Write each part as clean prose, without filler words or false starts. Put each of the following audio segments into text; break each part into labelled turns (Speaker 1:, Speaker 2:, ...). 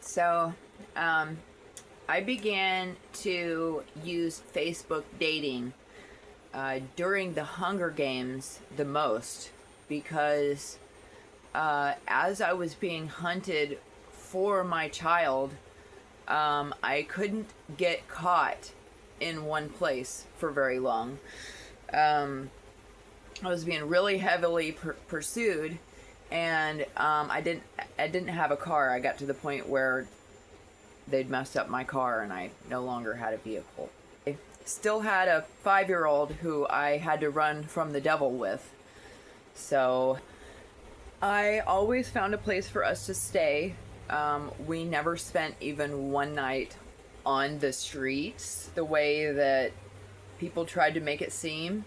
Speaker 1: So, I began to use Facebook dating during the Hunger Games the most because as I was being hunted for my child, I couldn't get caught in one place for very long. I was being really heavily pursued, and I didn't have a car. I got to the point where they'd messed up my car and I no longer had a vehicle. I still had a 5-year-old who I had to run from the devil with. So I always found a place for us to stay. We never spent even one night on the streets the way that people tried to make it seem.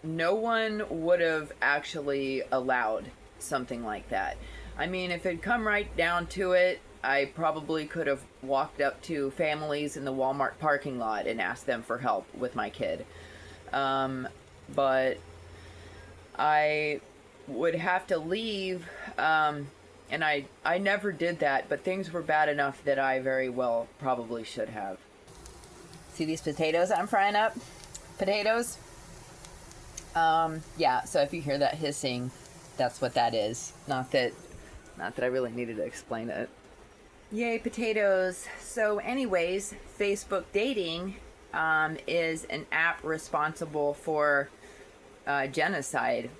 Speaker 1: No one would have actually allowed something like that. I mean, if it come right down to it, I probably could have walked up to families in the Walmart parking lot and asked them for help with my kid. But I would have to leave, and I never did that, but things were bad enough that I very well probably should have. See these potatoes I'm frying up? Potatoes? Yeah, so if you hear that hissing, that's what that is. Not that I really needed to explain it. Yay, potatoes. So anyways, Facebook dating is an app responsible for genocide,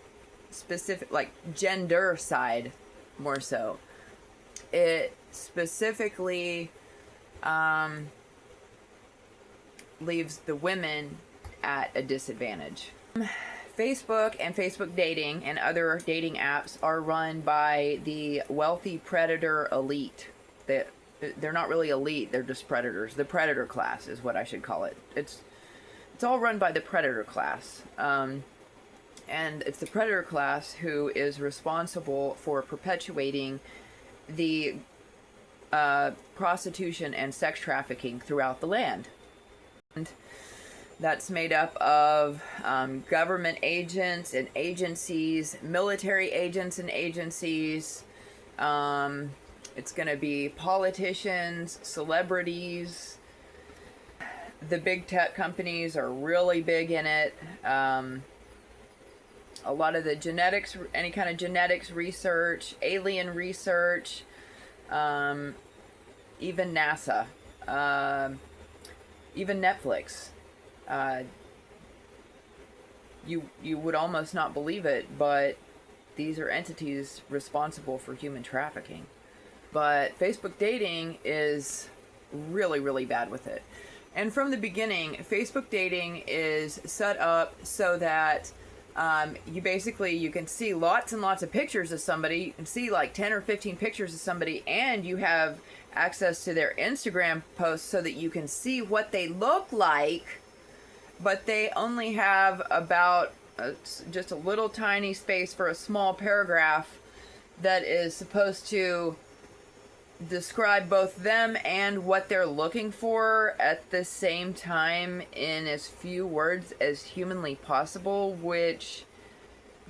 Speaker 1: specific, like gendercide, more so. It specifically leaves the women at a disadvantage. Facebook and Facebook dating and other dating apps are run by the wealthy predator elite. They're not really elite, they're just predators. The predator class is what I should call it. It's all run by the predator class. And it's the predator class who is responsible for perpetuating the prostitution and sex trafficking throughout the land. And that's made up of government agents and agencies, military agents and agencies. It's going to be politicians, celebrities. The big tech companies are really big in it. A lot of the genetics, any kind of genetics research, alien research, even NASA, even Netflix. You would almost not believe it, but these are entities responsible for human trafficking. But Facebook dating is really, really bad with it. And from the beginning, Facebook dating is set up so that you can see lots and lots of pictures of somebody. You can see like 10 or 15 pictures of somebody, and you have access to their Instagram posts so that you can see what they look like, but they only have about just a little tiny space for a small paragraph that is supposed to describe both them and what they're looking for at the same time in as few words as humanly possible, which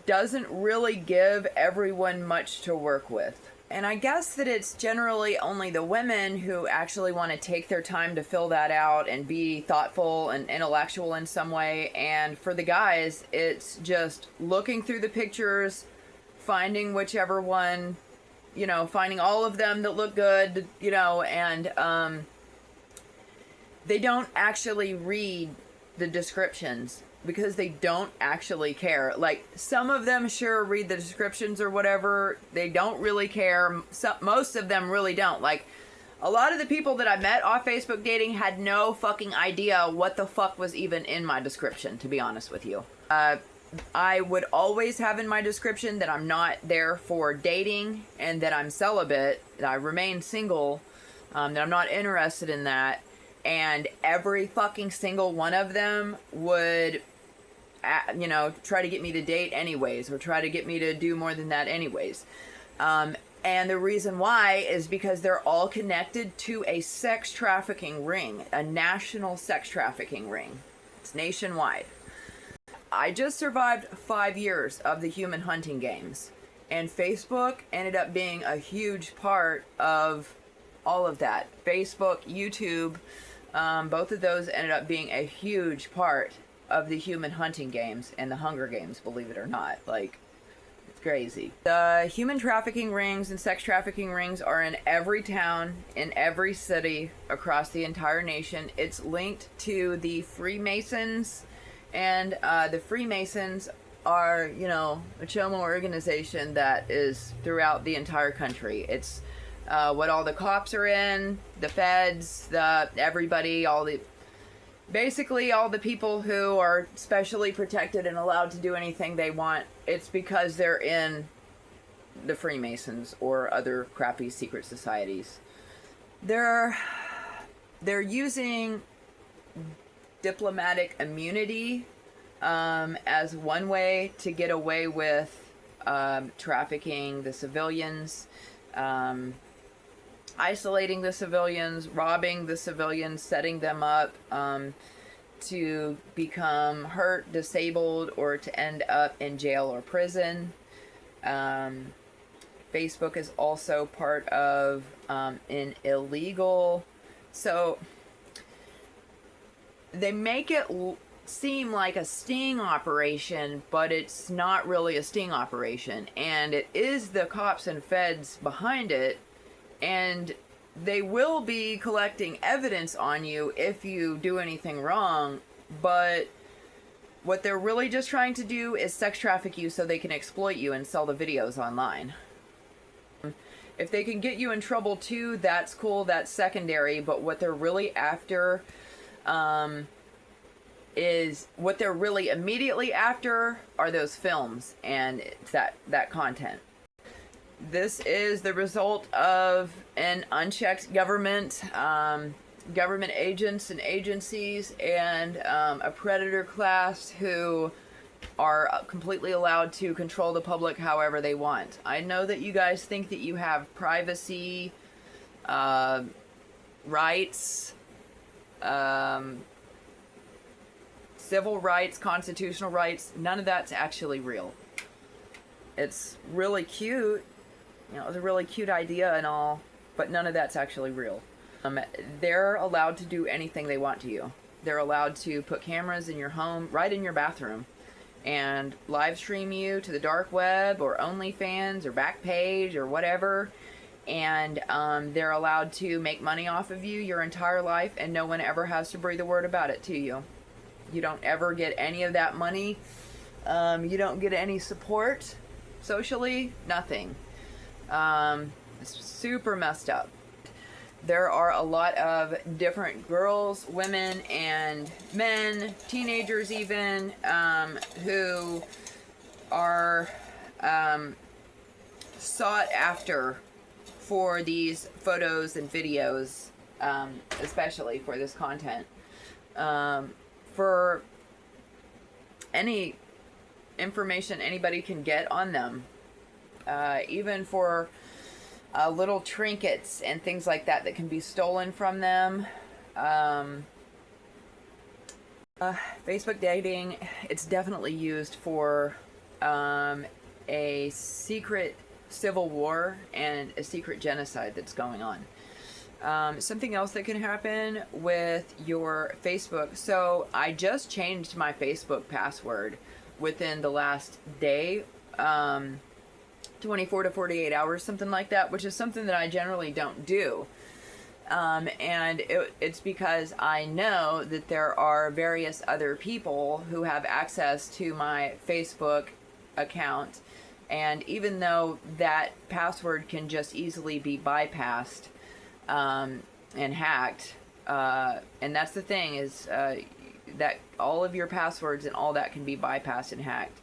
Speaker 1: doesn't really give everyone much to work with. And I guess that it's generally only the women who actually want to take their time to fill that out and be thoughtful and intellectual in some way. And for the guys, it's just looking through the pictures, finding whichever one, finding all of them that look good, and they don't actually read the descriptions because they don't actually care. Like, some of them sure read the descriptions or whatever. They don't really care. Most of them really don't. Like, a lot of the people that I met off Facebook dating had no fucking idea what the fuck was even in my description, to be honest with you. I would always have in my description that I'm not there for dating and that I'm celibate, that I remain single, that I'm not interested in that. And every fucking single one of them would, try to get me to date anyways, or try to get me to do more than that anyways. And the reason why is because they're all connected to a sex trafficking ring, a national sex trafficking ring. It's nationwide. I just survived 5 years of the human hunting games, and Facebook ended up being a huge part of all of that. Facebook, YouTube, both of those ended up being a huge part of the human hunting games and the Hunger Games, believe it or not. Like, it's crazy. The human trafficking rings and sex trafficking rings are in every town, in every city, across the entire nation. It's linked to the Freemasons, and the Freemasons are, you know, a chomo organization that is throughout the entire country. It's what all the cops are in, the feds, everybody, basically all the people who are specially protected and allowed to do anything they want. It's because they're in the Freemasons or other crappy secret societies. They're using diplomatic immunity as one way to get away with trafficking the civilians, isolating the civilians, robbing the civilians, setting them up to become hurt, disabled, or to end up in jail or prison. Facebook is also part of an illegal... So they make it seem like a sting operation, but it's not really a sting operation. And it is the cops and feds behind it. And they will be collecting evidence on you if you do anything wrong, but what they're really just trying to do is sex traffic you so they can exploit you and sell the videos online. If they can get you in trouble too, that's cool, that's secondary, but what they're really after is what they're really immediately after are those films and that content. This is the result of an unchecked government, government agents and agencies, and a predator class who are completely allowed to control the public however they want. I know that you guys think that you have privacy, rights, civil rights, constitutional rights. None of that's actually real. It's really cute. You know, it's a really cute idea and all, but none of that's actually real. They're allowed to do anything they want to you. They're allowed to put cameras in your home, right in your bathroom, and live stream you to the dark web or OnlyFans or Backpage or whatever. And they're allowed to make money off of you your entire life, and no one ever has to breathe a word about it to you. You don't ever get any of that money. You don't get any support socially, nothing. It's super messed up. There are a lot of different girls, women, and men, teenagers even, who are sought after for these photos and videos, especially for this content. For any information anybody can get on them, even for little trinkets and things like that that can be stolen from them. Facebook dating, it's definitely used for a secret civil war and a secret genocide that's going on. Something else that can happen with your Facebook. So I just changed my Facebook password within the last day, 24 to 48 hours, something like that, which is something that I generally don't do. And it's because I know that there are various other people who have access to my Facebook account. And even though that password can just easily be bypassed and hacked, and that's the thing, is that all of your passwords and all that can be bypassed and hacked.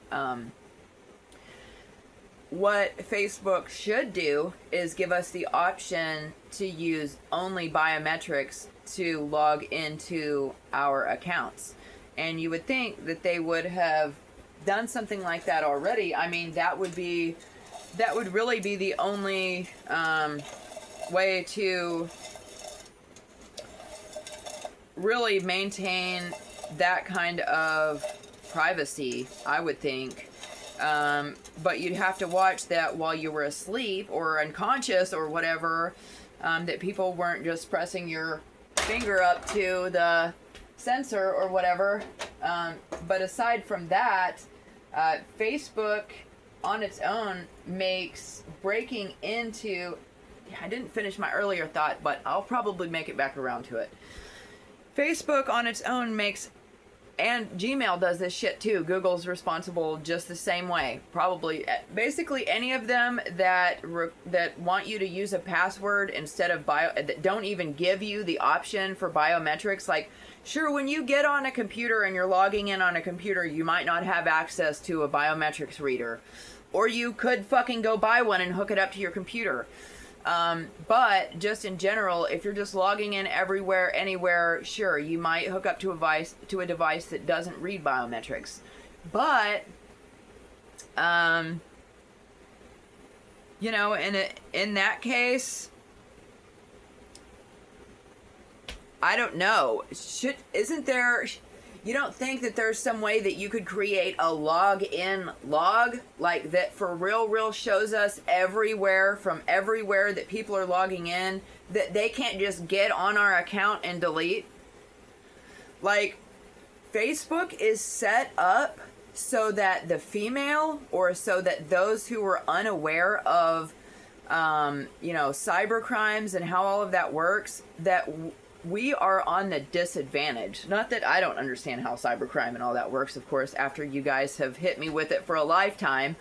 Speaker 1: What Facebook should do is give us the option to use only biometrics to log into our accounts. And you would think that they would have done something like that already. I mean, that would really be the only way to really maintain that kind of privacy, I would think. But you'd have to watch that while you were asleep or unconscious or whatever, that people weren't just pressing your finger up to the sensor or whatever. But aside from that, Facebook on its own makes breaking into... I didn't finish my earlier thought, but I'll probably make it back around to it. Facebook on its own makes... And Gmail does this shit too. Google's responsible just the same way. Probably, basically any of them that want you to use a password instead of that don't even give you the option for biometrics. Like, sure, when you get on a computer and you're logging in on a computer, you might not have access to a biometrics reader. Or you could fucking go buy one and hook it up to your computer. But just in general, if you're just logging in everywhere, anywhere, sure, you might hook up to a device that doesn't read biometrics. But, you know, in that case, I don't know. Isn't there... You don't think that there's some way that you could create a log-in log? Like that for real shows us everywhere, from everywhere that people are logging in, that they can't just get on our account and delete? Like, Facebook is set up so that the female, or so that those who are unaware of, you know, cyber crimes and how all of that works, that we are on the disadvantage. Not that I don't understand how cybercrime and all that works, of course, after you guys have hit me with it for a lifetime.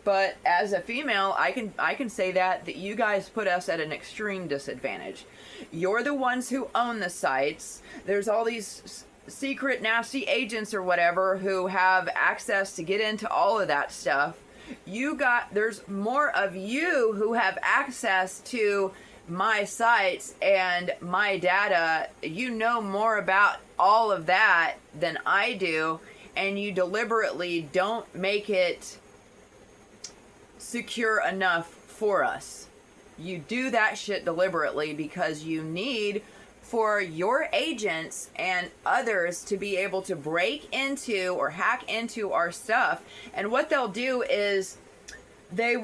Speaker 1: But as a female, I can say that you guys put us at an extreme disadvantage. You're the ones who own the sites. There's all these secret nasty agents or whatever who have access to get into all of that stuff. There's more of you who have access to my sites and my data. You know more about all of that than I do, and you deliberately don't make it secure enough for us. You do that shit deliberately because you need for your agents and others to be able to break into or hack into our stuff. And what they'll do is they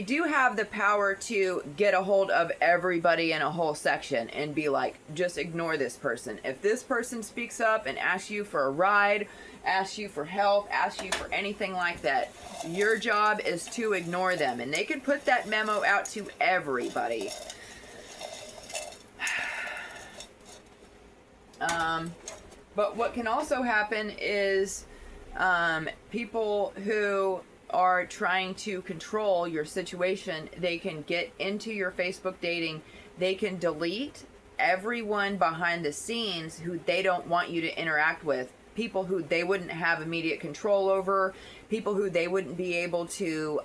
Speaker 1: do have the power to get a hold of everybody in a whole section and be like, just ignore this person. If this person speaks up and asks you for a ride, asks you for help, asks you for anything like that, your job is to ignore them. And they can put that memo out to everybody. But what can also happen is people who are trying to control your situation, they can get into your Facebook dating. They can delete everyone behind the scenes who they don't want you to interact with. People who they wouldn't have immediate control over. People who they wouldn't be able to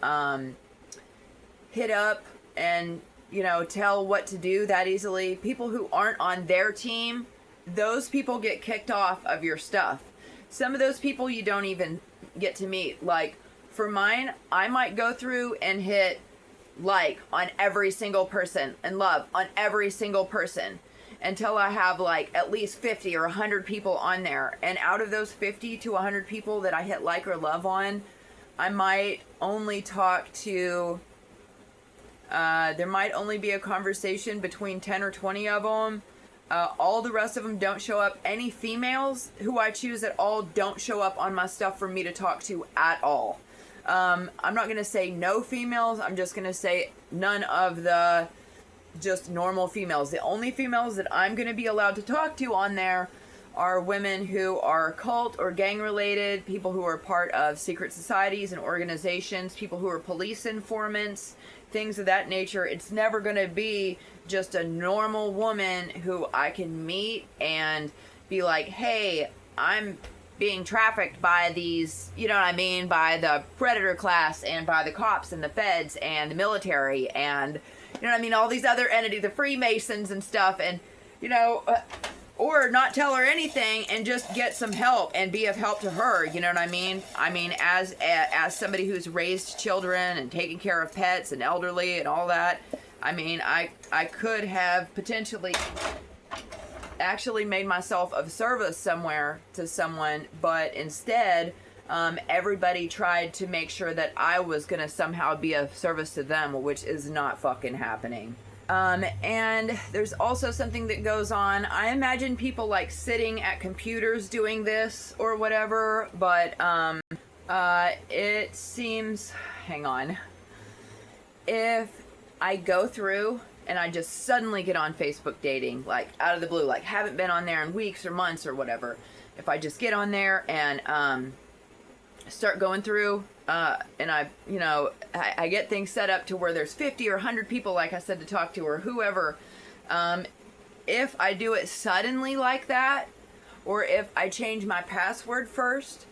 Speaker 1: hit up and, you know, tell what to do that easily. People who aren't on their team, those people get kicked off of your stuff. Some of those people you don't even get to meet. Like, for mine, I might go through and hit like on every single person and love on every single person until I have like at least 50 or 100 people on there. And out of those 50 to 100 people that I hit like or love on, I might only talk to, there might only be a conversation between 10 or 20 of them. All the rest of them don't show up. Any females who I choose at all don't show up on my stuff for me to talk to at all. I'm not going to say no females. I'm just going to say none of the just normal females. The only females that I'm going to be allowed to talk to on there are women who are cult or gang related, people who are part of secret societies and organizations, people who are police informants, things of that nature. It's never going to be just a normal woman who I can meet and be like, hey, I'm being trafficked by these, you know what I mean, by the predator class and by the cops and the feds and the military and, you know what I mean, all these other entities, the Freemasons and stuff, and, you know, or not tell her anything and just get some help and be of help to her, you know what I mean? I mean, as somebody who's raised children and taken care of pets and elderly and all that, I mean, I could have potentially actually made myself of service somewhere to someone, but instead everybody tried to make sure that I was gonna somehow be of service to them, which is not fucking happening. And there's also something that goes on. I imagine people like sitting at computers doing this or whatever, but it seems, hang on, if I go through and I just suddenly get on Facebook dating, like out of the blue, like haven't been on there in weeks or months or whatever, if I just get on there and start going through and I get things set up to where there's 50 or 100 people, like I said, to talk to, or whoever, if I do it suddenly like that, or if I change my password first,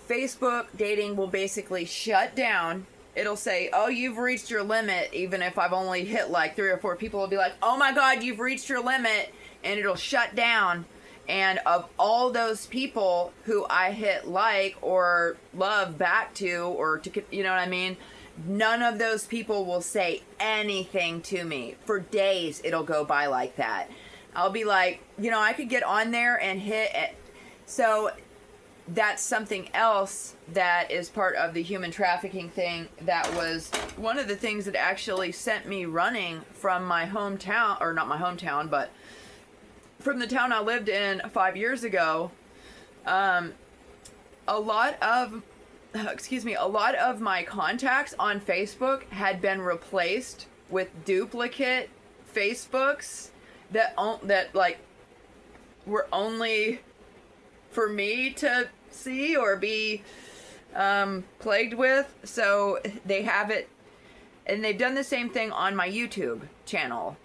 Speaker 1: Facebook dating will basically shut down. It'll say, oh, you've reached your limit. Even if I've only hit like 3 or 4 people, will be like, oh my God, you've reached your limit. And it'll shut down. And of all those people who I hit like or love back to, or to, you know what I mean? None of those people will say anything to me. For days, it'll go by like that. I'll be like, I could get on there and hit it. So that's something else that is part of the human trafficking thing. That was one of the things that actually sent me running from my hometown, or not my hometown, but from the town I lived in 5 years ago. A lot of my contacts on Facebook had been replaced with duplicate Facebooks that like were only for me to see or be plagued with. So they have it, and they've done the same thing on my YouTube channel,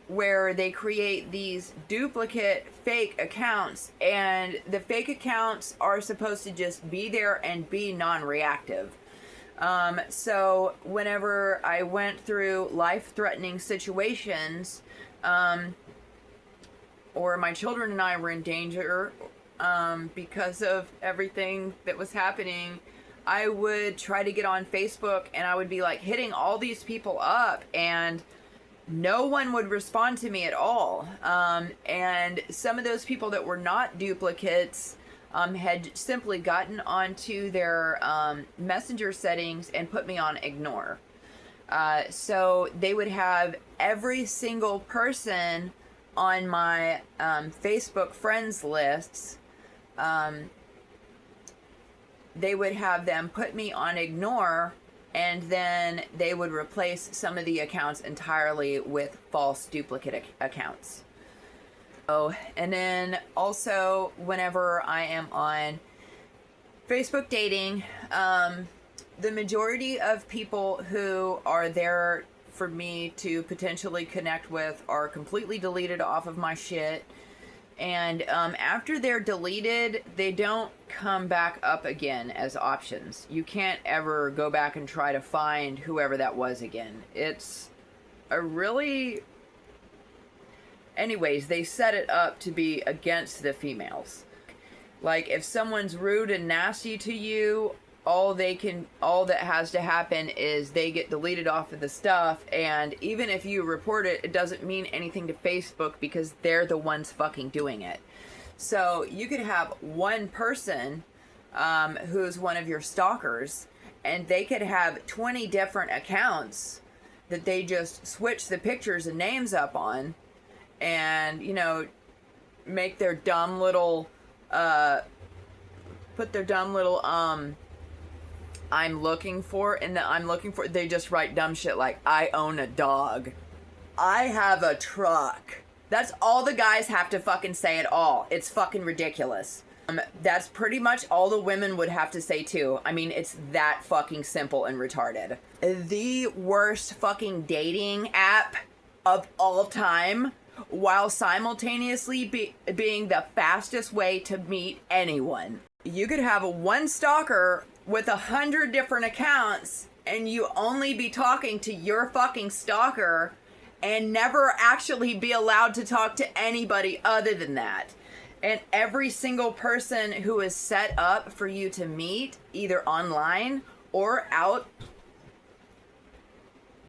Speaker 1: where they create these duplicate fake accounts, and the fake accounts are supposed to just be there and be non-reactive. So whenever I went through life-threatening situations, or my children and I were in danger because of everything that was happening, I would try to get on Facebook, and I would be like hitting all these people up, and no one would respond to me at all. And some of those people that were not duplicates had simply gotten onto their messenger settings and put me on ignore. So they would have every single person on my Facebook friends lists, they would have them put me on ignore, and then they would replace some of the accounts entirely with false duplicate accounts. Oh, and then also whenever I am on Facebook dating, the majority of people who are there for me to potentially connect with are completely deleted off of my shit. And after they're deleted, they don't come back up again as options. You can't ever go back and try to find whoever that was again. It's a really... Anyways, they set it up to be against the females. Like, if someone's rude and nasty to you, all that has to happen is they get deleted off of the stuff, and even if you report it, it doesn't mean anything to Facebook because they're the ones fucking doing it. So you could have one person who's one of your stalkers, and they could have 20 different accounts that they just switch the pictures and names up on, and make their dumb little put their dumb little I'm looking for, they just write dumb shit like, I own a dog, I have a truck. That's all the guys have to fucking say at all. It's fucking ridiculous. That's pretty much all the women would have to say too. I mean, it's that fucking simple and retarded. The worst fucking dating app of all time, while simultaneously being the fastest way to meet anyone. You could have one stalker with 100 different accounts, and you only be talking to your fucking stalker and never actually be allowed to talk to anybody other than that. And every single person who is set up for you to meet, either online or out